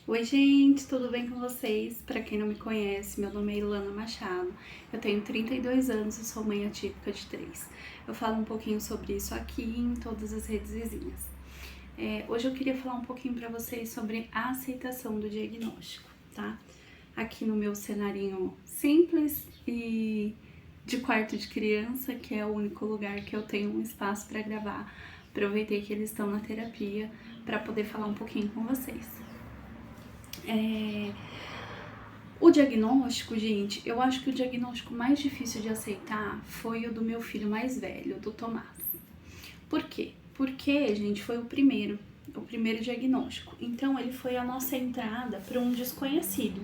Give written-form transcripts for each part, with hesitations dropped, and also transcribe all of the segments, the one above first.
Oi gente, tudo bem com vocês? Para quem não me conhece, meu nome é Ilana Machado, eu tenho 32 anos e sou mãe atípica de 3. Eu falo um pouquinho sobre isso aqui em todas as redes vizinhas. Hoje eu queria falar um pouquinho para vocês sobre a aceitação do diagnóstico, tá? Aqui no meu cenarinho simples e de quarto de criança, que é o único lugar que eu tenho um espaço para gravar. Aproveitei que eles estão na terapia para poder falar um pouquinho com vocês. O diagnóstico, gente, eu acho que o diagnóstico mais difícil de aceitar foi o do meu filho mais velho, do Tomás. Por quê? Porque, gente, foi o primeiro diagnóstico. Então, ele foi a nossa entrada para um desconhecido,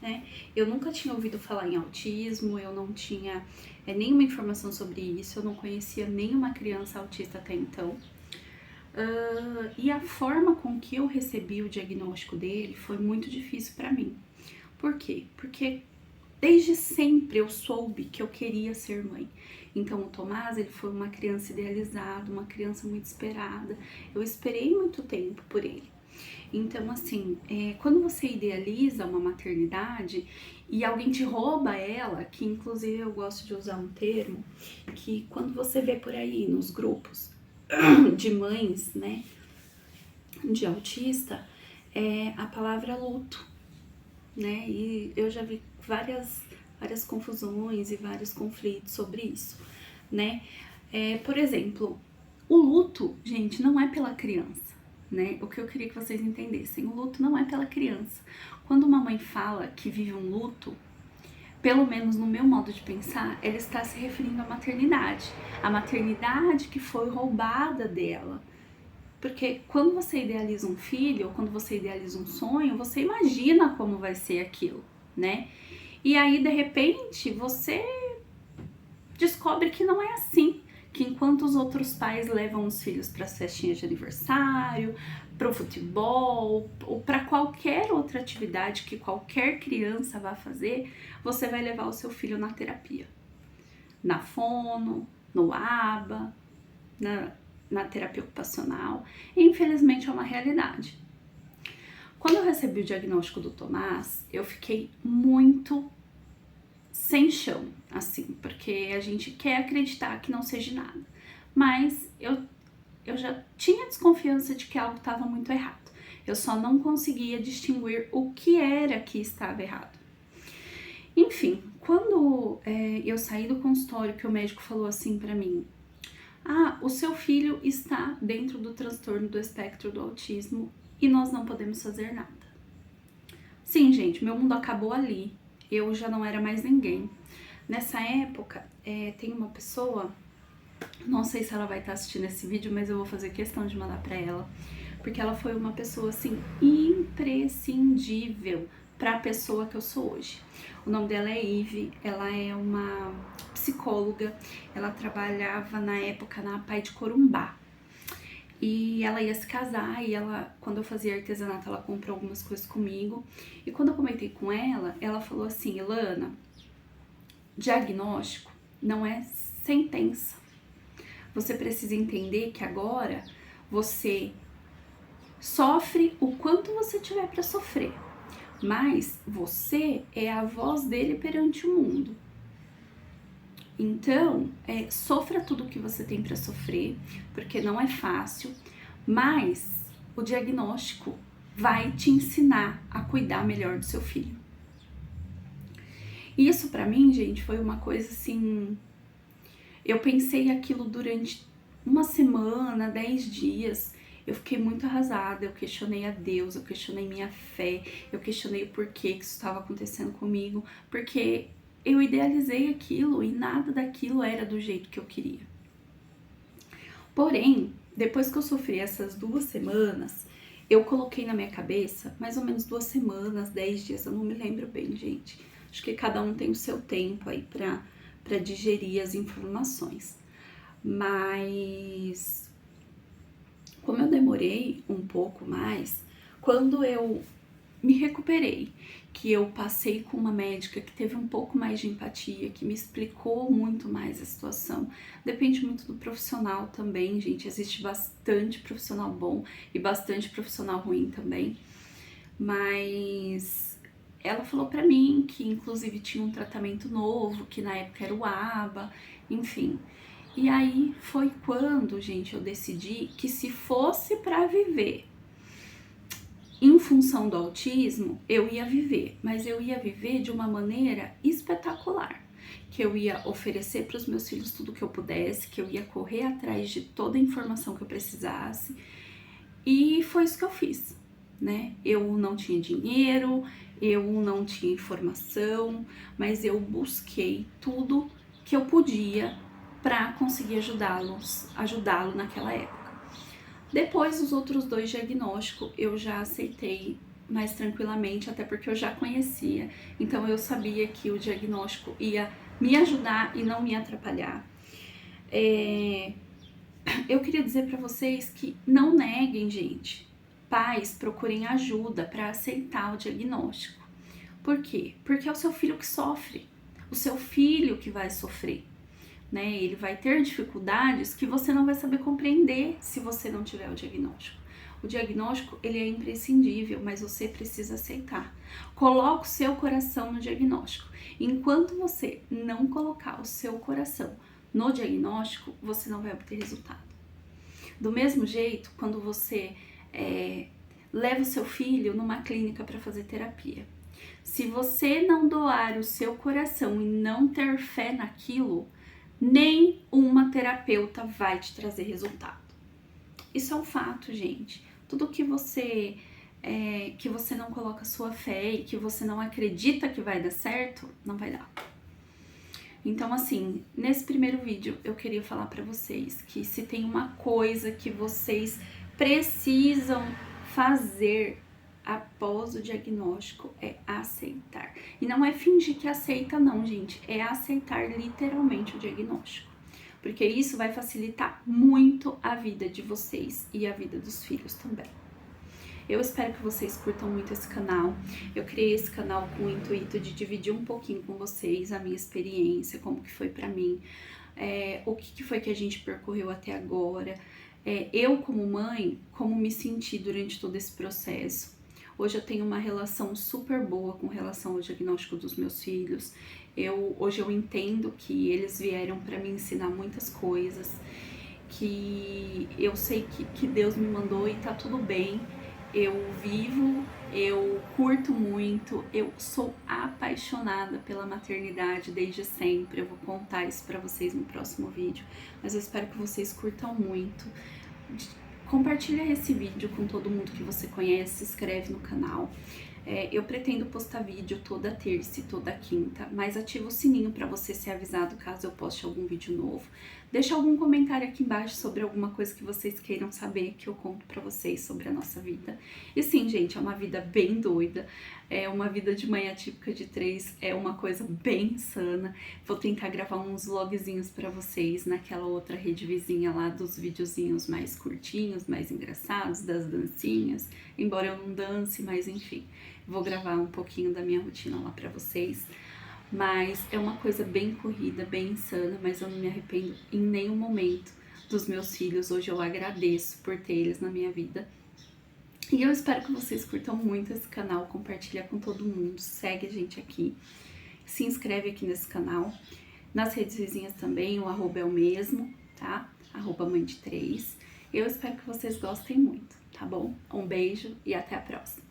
né? Eu nunca tinha ouvido falar em autismo, eu não tinha nenhuma informação sobre isso, eu não conhecia nenhuma criança autista até então. E a forma com que eu recebi o diagnóstico dele foi muito difícil para mim. Por quê? Porque desde sempre eu soube que eu queria ser mãe. Então o Tomás, ele foi uma criança idealizada, uma criança muito esperada. Eu esperei muito tempo por ele. Então, assim, quando você idealiza uma maternidade e alguém te rouba ela, que inclusive eu gosto de usar um termo, que quando você vê por aí nos grupos de mães, né, de autista, é a palavra luto, né? E eu já vi várias confusões e vários conflitos sobre isso, né? Por exemplo, o luto, gente, não é pela criança, né? O que eu queria que vocês entendessem, o luto não é pela criança. Quando uma mãe fala que vive um luto, pelo menos no meu modo de pensar, ela está se referindo à maternidade. A maternidade que foi roubada dela. Porque quando você idealiza um filho, ou quando você idealiza um sonho, você imagina como vai ser aquilo, né? E aí, de repente, você descobre que não é assim. Que enquanto os outros pais levam os filhos para as festinhas de aniversário, para o futebol, ou para qualquer outra atividade que qualquer criança vá fazer, você vai levar o seu filho na terapia. Na fono, no ABA, na terapia ocupacional. E, infelizmente, é uma realidade. Quando eu recebi o diagnóstico do Tomás, eu fiquei muito sem chão, assim, porque a gente quer acreditar que não seja nada. Mas eu já tinha desconfiança de que algo estava muito errado. Eu só não conseguia distinguir o que era que estava errado. Enfim, quando eu saí do consultório, que o médico falou assim pra mim: o seu filho está dentro do transtorno do espectro do autismo e nós não podemos fazer nada. Sim, gente, meu mundo acabou ali. Eu já não era mais ninguém. Nessa época, tem uma pessoa, não sei se ela vai estar assistindo esse vídeo, mas eu vou fazer questão de mandar pra ela, porque ela foi uma pessoa, assim, imprescindível para a pessoa que eu sou hoje. O nome dela é Ive, ela é uma psicóloga, ela trabalhava na época na Pai de Corumbá. E ela ia se casar e ela, quando eu fazia artesanato, ela comprou algumas coisas comigo. E quando eu comentei com ela, ela falou assim: Ilana, diagnóstico não é sentença. Você precisa entender que agora você sofre o quanto você tiver para sofrer, mas você é a voz dele perante o mundo. Então, sofra tudo o que você tem para sofrer, porque não é fácil, mas o diagnóstico vai te ensinar a cuidar melhor do seu filho. E isso para mim, gente, foi uma coisa assim. Eu pensei aquilo durante uma semana, 10 dias. Eu fiquei muito arrasada, eu questionei a Deus, eu questionei minha fé, eu questionei o porquê que isso estava acontecendo comigo, porque eu idealizei aquilo e nada daquilo era do jeito que eu queria. Porém, depois que eu sofri essas 2 semanas, eu coloquei na minha cabeça, mais ou menos 2 semanas, 10 dias, eu não me lembro bem, gente. Acho que cada um tem o seu tempo aí pra digerir as informações. Mas, como eu demorei um pouco mais, quando eu me recuperei, que eu passei com uma médica que teve um pouco mais de empatia, que me explicou muito mais a situação. Depende muito do profissional também, gente. Existe bastante profissional bom e bastante profissional ruim também. mas ela falou pra mim que inclusive tinha um tratamento novo, que na época era o ABA, enfim. E aí foi quando, gente, eu decidi que se fosse pra viver em função do autismo, eu ia viver, mas eu ia viver de uma maneira espetacular, que eu ia oferecer para os meus filhos tudo que eu pudesse, que eu ia correr atrás de toda a informação que eu precisasse, e foi isso que eu fiz, né? Eu não tinha dinheiro, eu não tinha informação, mas eu busquei tudo que eu podia para conseguir ajudá-lo naquela época. Depois, os outros 2 diagnósticos eu já aceitei mais tranquilamente, até porque eu já conhecia, então eu sabia que o diagnóstico ia me ajudar e não me atrapalhar. Eu queria dizer para vocês que não neguem, gente. Pais, procurem ajuda para aceitar o diagnóstico. Por quê? Porque é o seu filho que sofre, o seu filho que vai sofrer. Né? Ele vai ter dificuldades que você não vai saber compreender se você não tiver o diagnóstico. O diagnóstico, ele é imprescindível, mas você precisa aceitar. Coloque o seu coração no diagnóstico. Enquanto você não colocar o seu coração no diagnóstico, você não vai obter resultado. Do mesmo jeito, quando você leva o seu filho numa clínica para fazer terapia. Se você não doar o seu coração e não ter fé naquilo, nem uma terapeuta vai te trazer resultado. Isso é um fato, gente. Tudo que você não coloca sua fé e que você não acredita que vai dar certo, não vai dar. Então, assim, nesse primeiro vídeo eu queria falar pra vocês que se tem uma coisa que vocês precisam fazer após o diagnóstico é aceitar. E não é fingir que aceita não, gente, é aceitar literalmente o diagnóstico. Porque isso vai facilitar muito a vida de vocês e a vida dos filhos também. Eu espero que vocês curtam muito esse canal. Eu criei esse canal com o intuito de dividir um pouquinho com vocês a minha experiência, como que foi pra mim, o que foi que a gente percorreu até agora. Eu como mãe, como me senti durante todo esse processo. Hoje eu tenho uma relação super boa com relação ao diagnóstico dos meus filhos. Hoje eu entendo que eles vieram para me ensinar muitas coisas, que eu sei que Deus me mandou e tá tudo bem. Eu vivo, eu curto muito, eu sou apaixonada pela maternidade desde sempre. Eu vou contar isso pra vocês no próximo vídeo, mas eu espero que vocês curtam muito. Compartilha esse vídeo com todo mundo que você conhece, se inscreve no canal. Eu pretendo postar vídeo toda terça e toda quinta, mas ativa o sininho para você ser avisado caso eu poste algum vídeo novo. Deixa algum comentário aqui embaixo sobre alguma coisa que vocês queiram saber, que eu conto para vocês sobre a nossa vida. E sim, gente, é uma vida bem doida, é uma vida de mãe atípica de 3, é uma coisa bem insana. Vou tentar gravar uns vlogzinhos para vocês naquela outra rede vizinha lá dos videozinhos mais curtinhos, mais engraçados, das dancinhas, embora eu não dance, mas enfim. Vou gravar um pouquinho da minha rotina lá pra vocês, mas é uma coisa bem corrida, bem insana, mas eu não me arrependo em nenhum momento dos meus filhos. Hoje eu agradeço por ter eles na minha vida. E eu espero que vocês curtam muito esse canal, compartilha com todo mundo, segue a gente aqui, se inscreve aqui nesse canal. Nas redes vizinhas também, o arroba é o mesmo, tá? Arroba mãe de 3. Eu espero que vocês gostem muito, tá bom? Um beijo e até a próxima.